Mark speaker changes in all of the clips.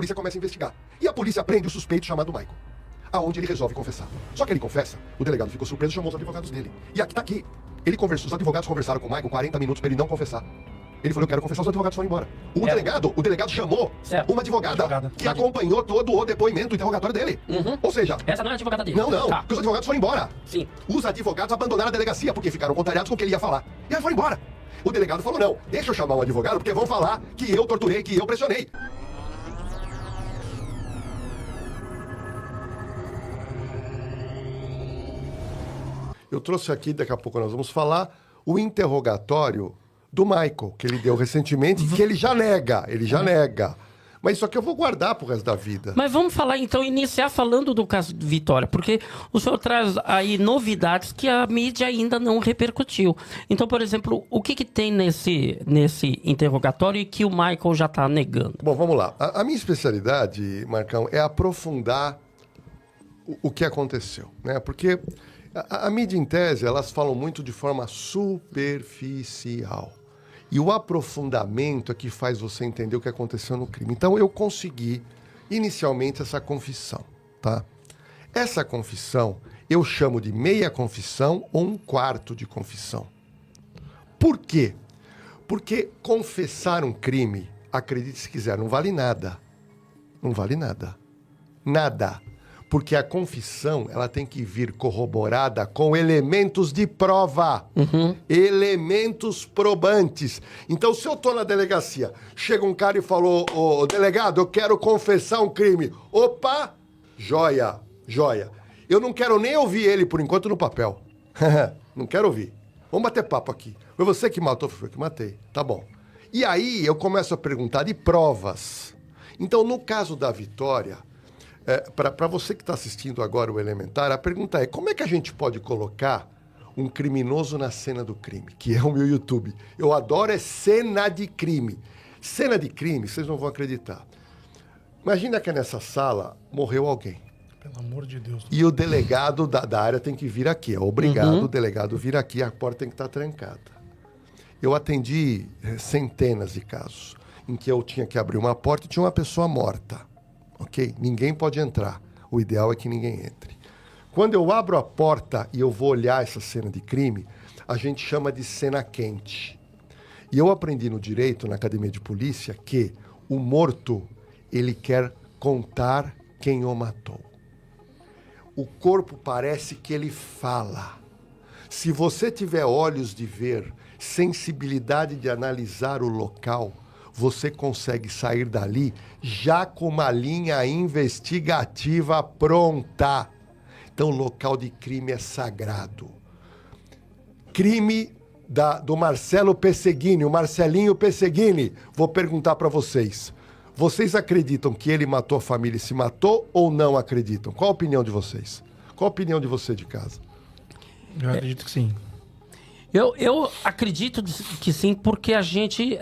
Speaker 1: polícia começa a investigar. E a polícia prende o suspeito chamado Michael, aonde ele resolve confessar. Só que ele confessa, o delegado ficou surpreso e chamou os advogados dele. E aqui tá aqui. Os advogados conversaram com o Michael 40 minutos para ele não confessar. Ele falou, eu quero confessar, os advogados foram embora. O delegado chamou uma advogada que acompanhou todo o depoimento, o interrogatório dele. Ou seja...
Speaker 2: Essa não é a advogada dele.
Speaker 1: Não, porque os advogados foram embora.
Speaker 2: Sim.
Speaker 1: Os advogados abandonaram a delegacia porque ficaram contrariados com o que ele ia falar. E aí foram embora. O delegado falou, não, deixa eu chamar um advogado porque vão falar que eu torturei, que eu pressionei. Eu trouxe aqui, daqui a pouco nós vamos falar, o interrogatório do Michael, que ele deu recentemente, que ele já nega. Mas isso aqui eu vou guardar pro resto da vida.
Speaker 2: Mas vamos falar, então, iniciar falando do caso de Vitória, porque o senhor traz aí novidades que a mídia ainda não repercutiu. Então, por exemplo, o que tem nesse interrogatório e que o Michael já está negando?
Speaker 1: Bom, vamos lá. A minha especialidade, Marcão, é aprofundar o que aconteceu, né? Porque a mídia, em tese, elas falam muito de forma superficial. E o aprofundamento é que faz você entender o que aconteceu no crime. Então, eu consegui, inicialmente, essa confissão, tá? Essa confissão, eu chamo de meia confissão ou um quarto de confissão. Por quê? Porque confessar um crime, acredite se quiser, não vale nada. Não vale nada. Nada. Porque a confissão, ela tem que vir corroborada com elementos de prova. Elementos probantes. Então, se eu tô na delegacia, chega um cara e falou, ô, delegado, eu quero confessar um crime. Opa! Joia. Eu não quero nem ouvir ele, por enquanto, no papel. Não quero ouvir. Vamos bater papo aqui. Foi você que matou? Foi eu que matei. Tá bom. E aí, eu começo a perguntar de provas. Então, no caso da Vitória... Para você que está assistindo agora o Elementar, a pergunta é, como é que a gente pode colocar um criminoso na cena do crime? Que é o meu YouTube. Eu adoro cena de crime. Cena de crime, vocês não vão acreditar. Imagina que nessa sala morreu alguém.
Speaker 3: Pelo amor de Deus.
Speaker 1: E o delegado da área tem que vir aqui. É obrigado o delegado vir aqui, a porta tem que estar trancada. Eu atendi centenas de casos em que eu tinha que abrir uma porta e tinha uma pessoa morta. Ok? Ninguém pode entrar. O ideal é que ninguém entre. Quando eu abro a porta e eu vou olhar essa cena de crime, a gente chama de cena quente. E eu aprendi no direito, na academia de polícia, que o morto, ele quer contar quem o matou. O corpo parece que ele fala. Se você tiver olhos de ver, sensibilidade de analisar o local, você consegue sair dali já com uma linha investigativa pronta. Então, o local de crime é sagrado. Crime do Marcelo Pesseguini, o Marcelinho Pesseguini. Vou perguntar para vocês. Vocês acreditam que ele matou a família e se matou ou não acreditam? Qual a opinião de vocês? Qual a opinião de você de casa?
Speaker 3: Eu acredito que sim.
Speaker 2: Eu acredito que sim, porque a gente...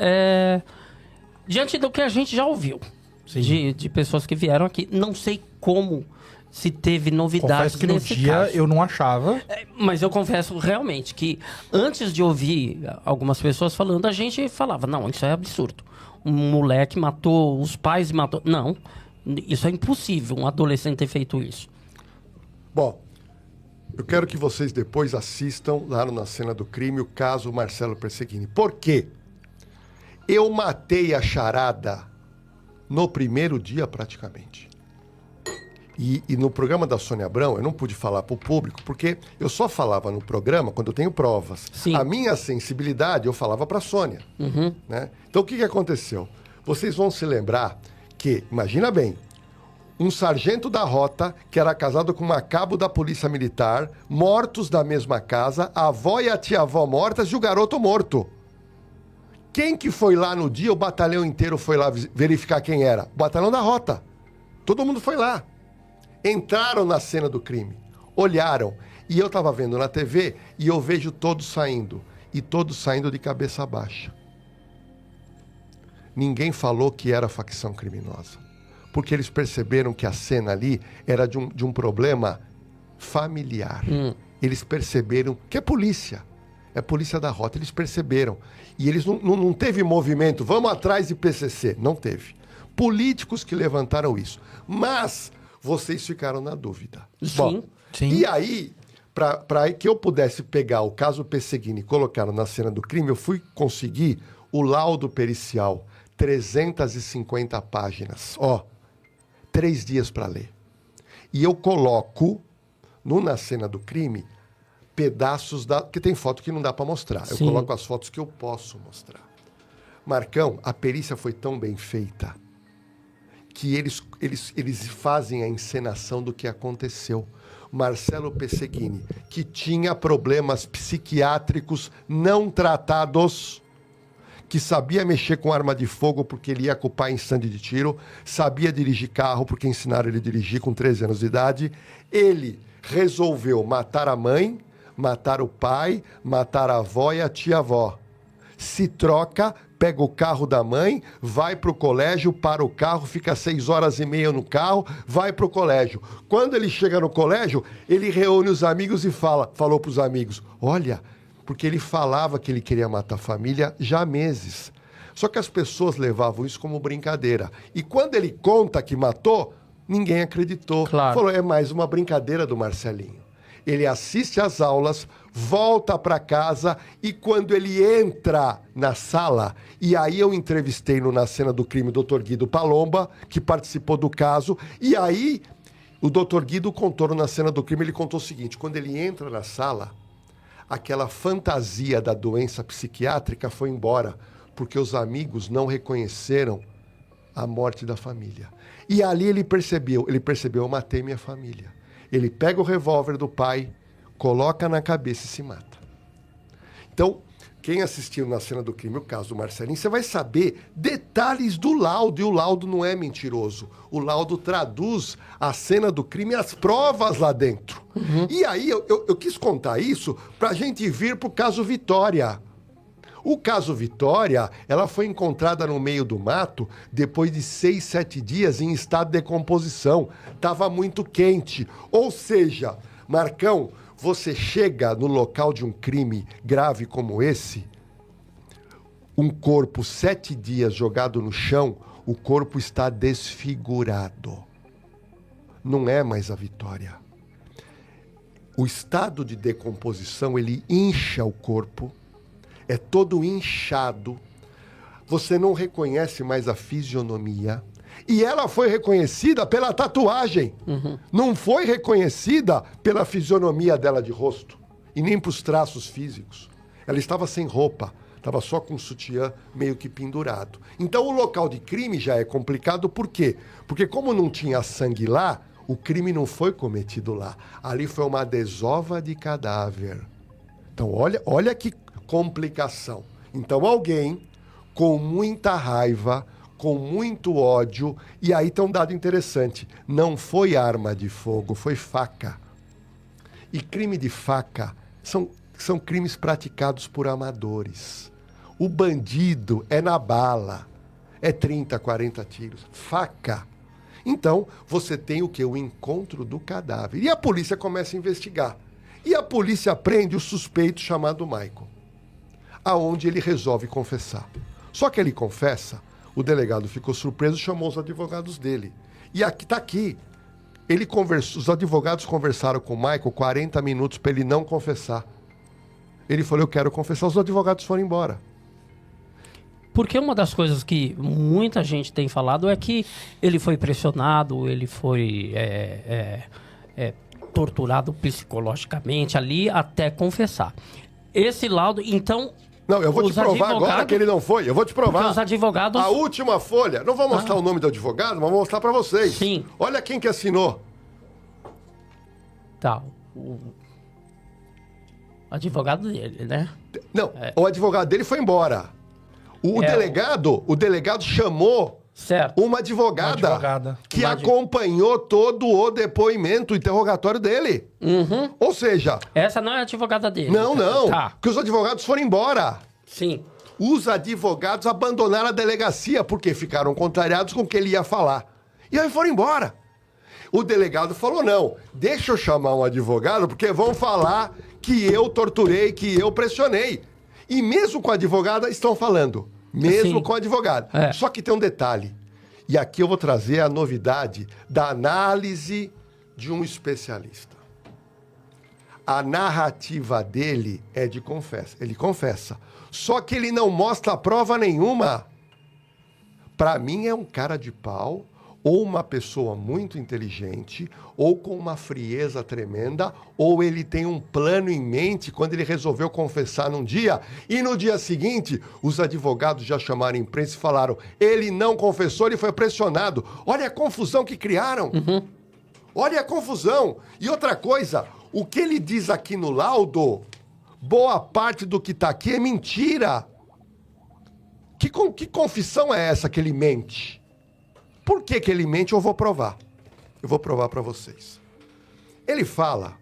Speaker 2: diante do que a gente já ouviu, de pessoas que vieram aqui, não sei como se teve novidades
Speaker 3: nesse caso. Confesso que no dia eu não achava.
Speaker 2: Mas eu confesso realmente que antes de ouvir algumas pessoas falando, a gente falava, não, isso é absurdo. Um moleque matou os pais e matou... Não, isso é impossível, um adolescente ter feito isso.
Speaker 1: Bom, eu quero que vocês depois assistam lá na cena do crime o caso Marcelo Pesseguini. Por quê? Eu matei a charada no primeiro dia, praticamente. E no programa da Sônia Abrão, eu não pude falar para o público, porque eu só falava no programa quando eu tenho provas.
Speaker 2: Sim.
Speaker 1: A minha sensibilidade, eu falava para a Sônia. Né? Então, o que aconteceu? Vocês vão se lembrar que, imagina bem, um sargento da rota, que era casado com uma cabo da polícia militar, mortos da mesma casa, a avó e a tia-avó mortas e o garoto morto. Quem que foi lá no dia? O batalhão inteiro foi lá verificar quem era. O batalhão da rota. Todo mundo foi lá. Entraram na cena do crime. Olharam. E eu estava vendo na TV e eu vejo todos saindo. E todos saindo de cabeça baixa. Ninguém falou que era facção criminosa. Porque eles perceberam que a cena ali era de um problema familiar. Eles perceberam que é polícia. É a polícia da rota. Eles perceberam. E eles não teve movimento. Vamos atrás de PCC. Não teve. políticos que levantaram isso. Mas vocês ficaram na dúvida.
Speaker 2: Sim.
Speaker 1: Bom,
Speaker 3: Sim.
Speaker 1: e aí, para que eu pudesse pegar o caso Pesseguini e colocar na cena do crime, eu fui conseguir o laudo pericial, 350 páginas. 3 dias para ler. E eu coloco na cena do crime pedaços porque tem foto que não dá para mostrar. Eu
Speaker 2: Sim.
Speaker 1: coloco as fotos que eu posso mostrar. Marcão, a perícia foi tão bem feita que eles fazem a encenação do que aconteceu. Marcelo Pesseguini, que tinha problemas psiquiátricos não tratados, que sabia mexer com arma de fogo porque ele ia com o pai em stand de tiro, sabia dirigir carro porque ensinaram ele a dirigir com 13 anos de idade, ele resolveu matar a mãe, matar o pai, matar a avó e a tia-avó. Se troca, pega o carro da mãe, vai pro colégio, para o carro, fica 6 horas e meia no carro, vai pro colégio. Quando ele chega no colégio, ele reúne os amigos e falou pros amigos, olha, porque ele falava que ele queria matar a família já há meses. Só que as pessoas levavam isso como brincadeira. E quando ele conta que matou, ninguém acreditou.
Speaker 2: Claro.
Speaker 1: Falou, é mais uma brincadeira do Marcelinho. Ele assiste às aulas, volta para casa e quando ele entra na sala, e aí eu entrevistei na cena do crime o Dr. Guido Palomba, que participou do caso, e aí o Dr. Guido contou na cena do crime, ele contou o seguinte, quando ele entra na sala, aquela fantasia da doença psiquiátrica foi embora, porque os amigos não reconheceram a morte da família. E ali ele percebeu, eu matei minha família. Ele pega o revólver do pai, coloca na cabeça e se mata. Então, quem assistiu na cena do crime o caso do Marcelinho, você vai saber detalhes do laudo, e o laudo não é mentiroso. O laudo traduz a cena do crime e as provas lá dentro. E aí, eu quis contar isso para a gente vir para o caso Vitória. O caso Vitória, ela foi encontrada no meio do mato depois de 6, 7 dias em estado de decomposição. Estava muito quente. Ou seja, Marcão, você chega no local de um crime grave como esse, um corpo 7 dias jogado no chão, o corpo está desfigurado. Não é mais a Vitória. O estado de decomposição, ele incha o corpo, é todo inchado, você não reconhece mais a fisionomia, e ela foi reconhecida pela tatuagem, não foi reconhecida pela fisionomia dela de rosto, e nem pelos traços físicos. Ela estava sem roupa, estava só com o sutiã meio que pendurado. Então o local de crime já é complicado, por quê? Porque como não tinha sangue lá, o crime não foi cometido lá. Ali foi uma desova de cadáver. Então olha que complicação. Então alguém com muita raiva, com muito ódio, e aí tem um dado interessante, não foi arma de fogo, foi faca. E crime de faca são crimes praticados por amadores. O bandido é na bala, é 30, 40 tiros. Faca. Então, você tem o quê? O encontro do cadáver. E a polícia começa a investigar. E a polícia prende o suspeito chamado Michael, aonde ele resolve confessar. Só que ele confessa, o delegado ficou surpreso e chamou os advogados dele. E aqui está aqui. Os advogados conversaram com o Michael 40 minutos para ele não confessar. Ele falou, eu quero confessar. Os advogados foram embora.
Speaker 2: Porque uma das coisas que muita gente tem falado é que ele foi pressionado, ele foi torturado psicologicamente ali até confessar. Esse laudo, então...
Speaker 1: Não, eu vou te provar agora que ele não foi. Eu vou te provar.
Speaker 2: Porque os advogados...
Speaker 1: A última folha. Não vou mostrar o nome do advogado, mas vou mostrar para vocês.
Speaker 2: Sim.
Speaker 1: Olha quem que assinou.
Speaker 2: Tá. O advogado dele, né?
Speaker 1: Não, o advogado dele foi embora. O delegado chamou
Speaker 2: certo.
Speaker 1: uma advogada que acompanhou todo o depoimento, o interrogatório dele. Ou seja...
Speaker 2: Essa não é a advogada dele.
Speaker 1: Não.
Speaker 2: Tá.
Speaker 1: Porque os advogados foram embora.
Speaker 2: Sim.
Speaker 1: Os advogados abandonaram a delegacia porque ficaram contrariados com o que ele ia falar. E aí foram embora. O delegado falou, não, deixa eu chamar um advogado porque vão falar que eu torturei, que eu pressionei. E mesmo com a advogada estão falando. Mesmo com a advogada. Só que tem um detalhe. E aqui eu vou trazer a novidade da análise de um especialista. A narrativa dele é de confessa. Ele confessa. Só que ele não mostra prova nenhuma. Para mim é um cara de pau, ou uma pessoa muito inteligente, ou com uma frieza tremenda, ou ele tem um plano em mente quando ele resolveu confessar num dia, e no dia seguinte, os advogados já chamaram a imprensa e falaram, ele não confessou, ele foi pressionado. Olha a confusão que criaram. Olha a confusão. E outra coisa, o que ele diz aqui no laudo, boa parte do que está aqui é mentira. Que confissão é essa que ele mente? Por que ele mente? Eu vou provar. Eu vou provar para vocês. Ele fala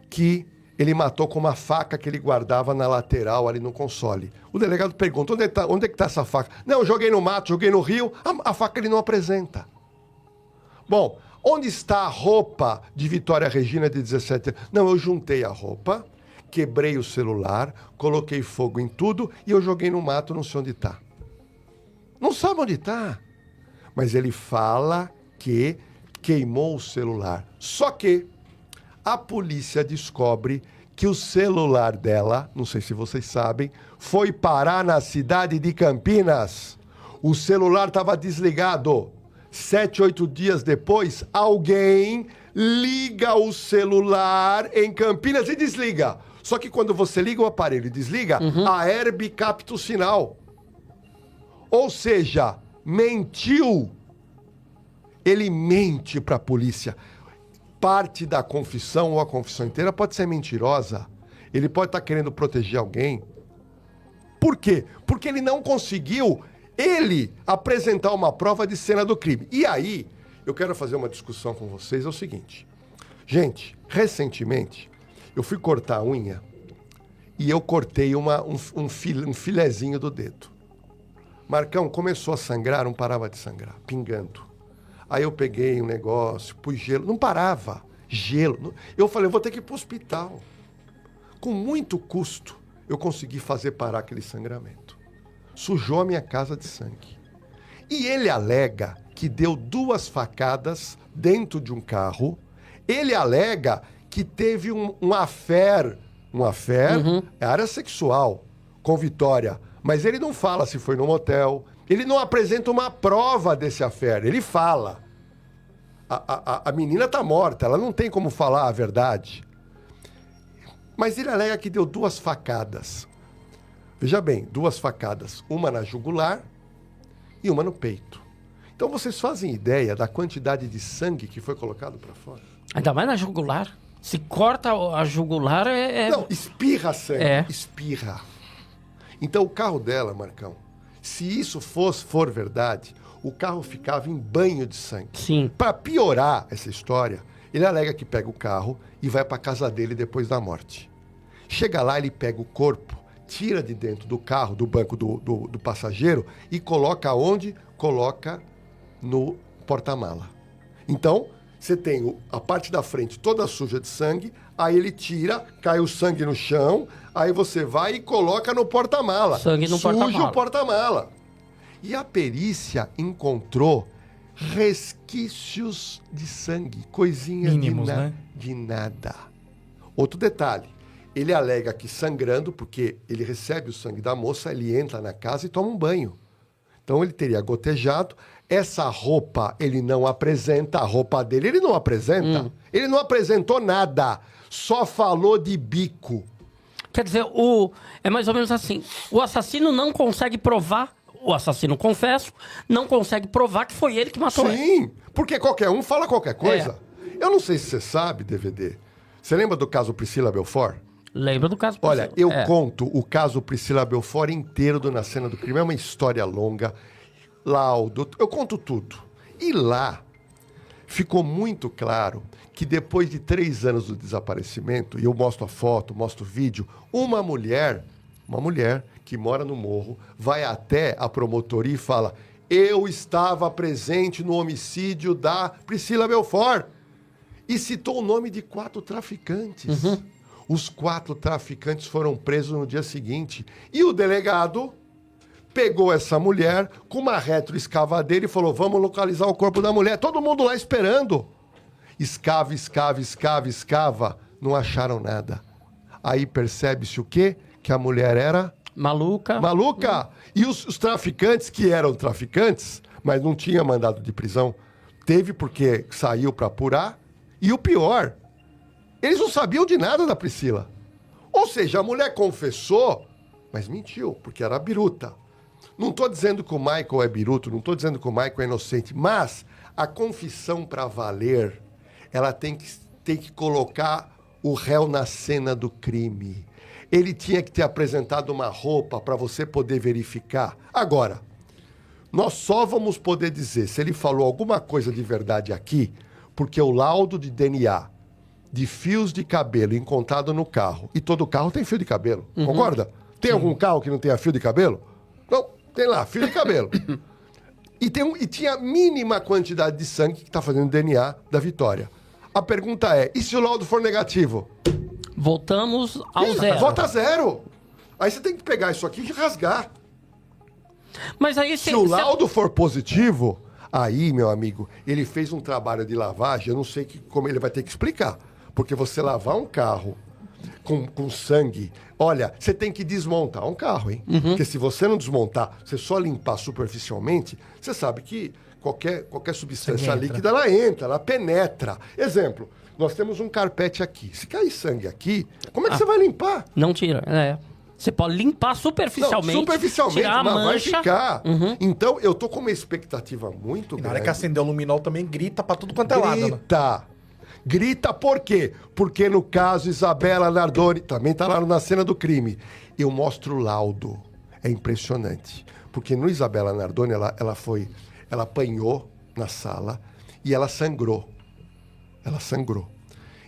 Speaker 1: que ele matou com uma faca que ele guardava na lateral ali no console. O delegado pergunta, onde é que tá essa faca? Não, eu joguei no mato, joguei no rio. A faca ele não apresenta. Bom, onde está a roupa de Vitória Regina de 17 anos? Não, eu juntei a roupa, quebrei o celular, coloquei fogo em tudo e eu joguei no mato, não sei onde está. Não sabe onde está. Mas ele fala que queimou o celular. Só que a polícia descobre que o celular dela, não sei se vocês sabem, foi parar na cidade de Campinas. O celular estava desligado. 7, 8 dias depois, alguém liga o celular em Campinas e desliga. Só que quando você liga o aparelho e desliga, a Herb capta o sinal. Ou seja, mentiu. Ele mente para a polícia. Parte da confissão ou a confissão inteira pode ser mentirosa. Ele pode estar querendo proteger alguém. Por quê? Porque ele não conseguiu, apresentar uma prova de cena do crime. E aí, eu quero fazer uma discussão com vocês, é o seguinte. Gente, recentemente, eu fui cortar a unha e eu cortei um filezinho do dedo. Marcão, começou a sangrar, não parava de sangrar, pingando. Aí eu peguei um negócio, pus gelo, não parava, gelo. Eu falei, eu vou ter que ir para o hospital. Com muito custo, eu consegui fazer parar aquele sangramento. Sujou a minha casa de sangue. E ele alega que deu 2 facadas dentro de um carro. Ele alega que teve um affair, área sexual, com Vitória. Mas ele não fala se foi no motel. Ele não apresenta uma prova desse affair. Ele fala. A menina tá morta, ela não tem como falar a verdade. Mas ele alega que deu 2 facadas. Veja bem, 2 facadas. Uma na jugular e uma no peito. Então vocês fazem ideia da quantidade de sangue que foi colocado para fora?
Speaker 2: Ainda mais na jugular. Se corta a jugular
Speaker 1: Não, espirra sangue. Espirra. Então o carro dela, Marcão, se isso for verdade, o carro ficava em banho de sangue.
Speaker 2: Sim.
Speaker 1: Para piorar essa história, ele alega que pega o carro e vai para casa dele depois da morte. Chega lá, ele pega o corpo, tira de dentro do carro, do banco do passageiro e coloca onde? Coloca no porta-mala. Então, você tem a parte da frente toda suja de sangue, aí ele tira, cai o sangue no chão, aí você vai e coloca no porta-mala.
Speaker 2: Sangue no porta-mala.
Speaker 1: Suja o porta-mala. E a perícia encontrou resquícios de sangue, coisinhas
Speaker 3: mínimos, né?
Speaker 1: De nada. Outro detalhe, ele alega que sangrando, porque ele recebe o sangue da moça, ele entra na casa e toma um banho. Então ele teria gotejado. Essa roupa ele não apresenta, a roupa dele ele não apresenta. Ele não apresentou nada, só falou de bico.
Speaker 2: Quer dizer, é mais ou menos assim. O assassino não consegue provar, o assassino, confesso, não consegue provar que foi ele que matou ele.
Speaker 1: Sim, porque qualquer um fala qualquer coisa. Eu não sei se você sabe, DVD. Você lembra do caso Priscila Belfort?
Speaker 2: Lembra do caso
Speaker 1: Priscila. Olha, eu conto o caso Priscila Belfort inteiro na cena do crime. É uma história longa. Laudo, eu conto tudo. E lá ficou muito claro que depois de 3 anos do desaparecimento, e eu mostro a foto, mostro o vídeo, uma mulher que mora no morro, vai até a promotoria e fala: eu estava presente no homicídio da Priscila Belfort. E citou o nome de 4 traficantes. Os 4 traficantes foram presos no dia seguinte. E o delegado pegou essa mulher com uma retroescavadeira e falou, vamos localizar o corpo da mulher. Todo mundo lá esperando. Escava, escava, escava, escava. Não acharam nada. Aí percebe-se o quê? Que a mulher era...
Speaker 2: Maluca.
Speaker 1: Maluca! E os traficantes, que eram traficantes, mas não tinha mandado de prisão, teve porque saiu para apurar. E o pior, eles não sabiam de nada da Priscila. Ou seja, a mulher confessou, mas mentiu, porque era biruta. Não estou dizendo que o Michael é biruto, não estou dizendo que o Michael é inocente, mas a confissão para valer, ela tem que colocar o réu na cena do crime. Ele tinha que ter apresentado uma roupa para você poder verificar. Agora, nós só vamos poder dizer se ele falou alguma coisa de verdade aqui, porque o laudo de DNA de fios de cabelo encontrado no carro, e todo carro tem fio de cabelo, concorda? Tem algum carro que não tenha fio de cabelo? Não, tem lá, fio de cabelo. E tinha a mínima quantidade de sangue que está fazendo DNA da Vitória. A pergunta é, e se o laudo for negativo?
Speaker 2: Voltamos ao zero.
Speaker 1: Volta a zero. Aí você tem que pegar isso aqui e rasgar.
Speaker 2: Mas aí
Speaker 1: Se o laudo for positivo, aí, meu amigo, ele fez um trabalho de lavagem, eu não sei como ele vai ter que explicar. Porque você lavar um carro com sangue... Olha, você tem que desmontar um carro, hein? Porque se você não desmontar, você só limpar superficialmente, você sabe que qualquer substância líquida, ela entra, ela penetra. Exemplo, nós temos um carpete aqui. Se cair sangue aqui, como é que você vai limpar?
Speaker 2: Não tira, Você pode limpar superficialmente.
Speaker 1: Não, superficialmente,
Speaker 2: tirar a
Speaker 1: mas
Speaker 2: mancha.
Speaker 1: vai ficar. Então, eu tô com uma expectativa muito grande.
Speaker 3: Na hora que acendeu o luminol também grita pra tudo quanto é lado. Né?
Speaker 1: Grita. Grita por quê? Porque no caso Isabela Nardoni, também tá lá na cena do crime. Eu mostro o laudo. É impressionante. Porque no Isabela Nardoni, ela apanhou na sala e ela sangrou. Ela sangrou.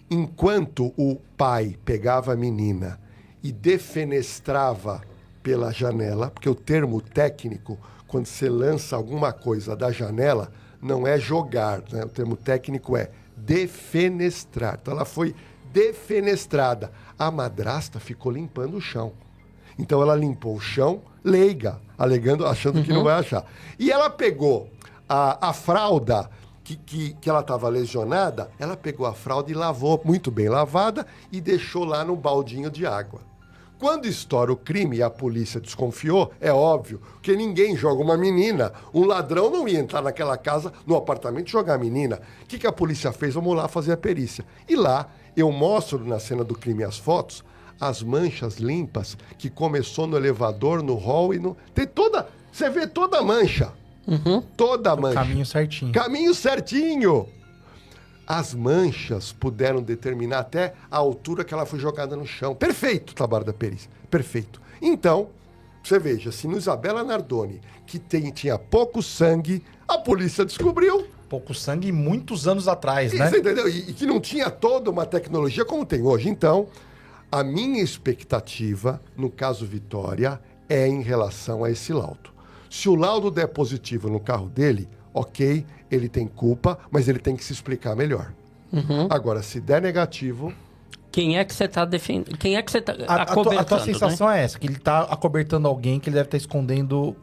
Speaker 1: Enquanto o pai pegava a menina e defenestrava pela janela, porque o termo técnico, quando você lança alguma coisa da janela, não é jogar, né? O termo técnico é defenestrar. Então ela foi defenestrada. A madrasta ficou limpando o chão. Então ela limpou o chão, leiga, achando que não vai achar. E ela pegou a fralda que ela estava lesionada, ela pegou a fralda e lavou, muito bem lavada, e deixou lá no baldinho de água. Quando estoura o crime e a polícia desconfiou, é óbvio, que ninguém joga uma menina. Um ladrão não ia entrar naquela casa, no apartamento, jogar a menina. O que a polícia fez? Vamos lá fazer a perícia. E lá, eu mostro na cena do crime as fotos, as manchas limpas, que começou no elevador, no hall e no... Tem toda... Você vê toda a mancha. Toda a mancha.
Speaker 3: Caminho certinho.
Speaker 1: Caminho certinho. As manchas puderam determinar até a altura que ela foi jogada no chão. Perfeito o trabalho da perícia. Perfeito. Então, você veja, se no Isabela Nardoni, que tinha pouco sangue, a polícia descobriu.
Speaker 3: Pouco sangue muitos anos atrás, né?
Speaker 1: Você entendeu? E que não tinha toda uma tecnologia como tem hoje. Então, a minha expectativa, no caso Vitória, é em relação a esse laudo. Se o laudo der positivo no carro dele, ok, ele tem culpa, mas ele tem que se explicar melhor. Agora, se der negativo...
Speaker 2: Quem é que você está defendendo? Quem é que você está acobertando?
Speaker 3: A tua sensação é essa, que ele está acobertando alguém, que ele deve estar escondendo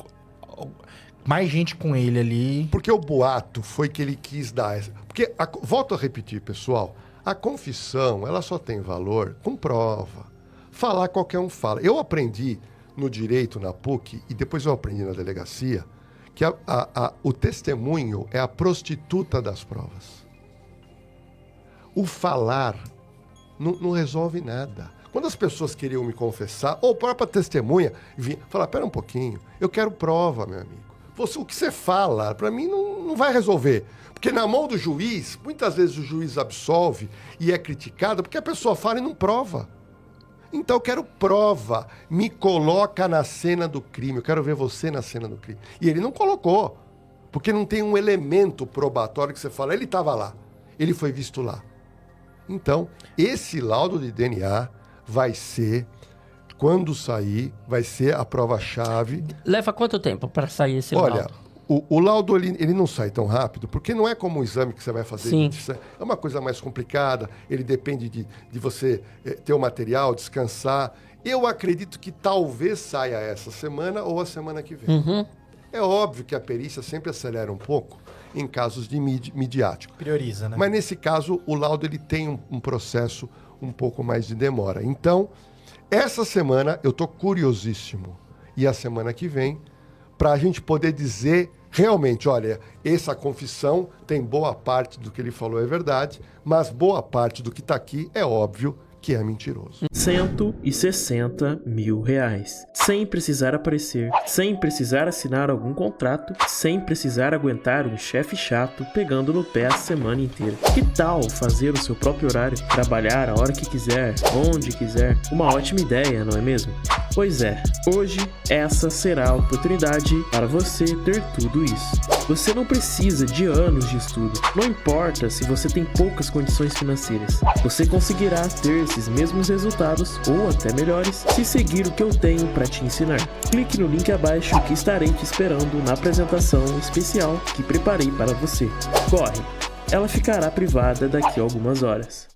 Speaker 3: mais gente com ele ali.
Speaker 1: Porque o boato foi que ele quis dar... Porque, volto a repetir, pessoal, a confissão, ela só tem valor com prova. Falar, qualquer um fala. Eu aprendi no direito, na PUC, e depois eu aprendi na delegacia, que o testemunho é a prostituta das provas. O falar não resolve nada. Quando as pessoas queriam me confessar, ou a própria testemunha, vinha falar, pera um pouquinho, eu quero prova, meu amigo. O que você fala, para mim, não vai resolver. Porque na mão do juiz, muitas vezes o juiz absolve e é criticado porque a pessoa fala e não prova. Então eu quero prova. Me coloca na cena do crime. Eu quero ver você na cena do crime. E ele não colocou. Porque não tem um elemento probatório que você fala, ele estava lá. Ele foi visto lá. Então, esse laudo de DNA vai ser, quando sair, vai ser a prova-chave.
Speaker 2: Leva quanto tempo para sair esse
Speaker 1: laudo?
Speaker 2: laudo?
Speaker 1: o laudo ele não sai tão rápido, porque não é como um exame que você vai fazer.
Speaker 2: Sim.
Speaker 1: É uma coisa mais complicada, ele depende de você ter o material, descansar. Eu acredito que talvez saia essa semana ou a semana que vem.
Speaker 2: Uhum.
Speaker 1: É óbvio que a perícia sempre acelera um pouco em casos de midiático.
Speaker 3: Prioriza, né?
Speaker 1: Mas nesse caso, o laudo ele tem um processo um pouco mais de demora. Então, essa semana eu estou curiosíssimo. E a semana que vem, para a gente poder dizer realmente, olha, essa confissão tem boa parte do que ele falou é verdade, mas boa parte do que está aqui é óbvio que é mentiroso.
Speaker 4: R$160 mil. Sem precisar aparecer, sem precisar assinar algum contrato, sem precisar aguentar um chefe chato pegando no pé a semana inteira. Que tal fazer o seu próprio horário, trabalhar a hora que quiser, onde quiser? Uma ótima ideia, não é mesmo? Pois é, hoje essa será a oportunidade para você ter tudo isso. Você não precisa de anos de estudo, não importa se você tem poucas condições financeiras. Você conseguirá ter esses mesmos resultados, ou até melhores, se seguir o que eu tenho para te ensinar. Clique no link abaixo que estarei te esperando na apresentação especial que preparei para você. Corre! Ela ficará privada daqui a algumas horas.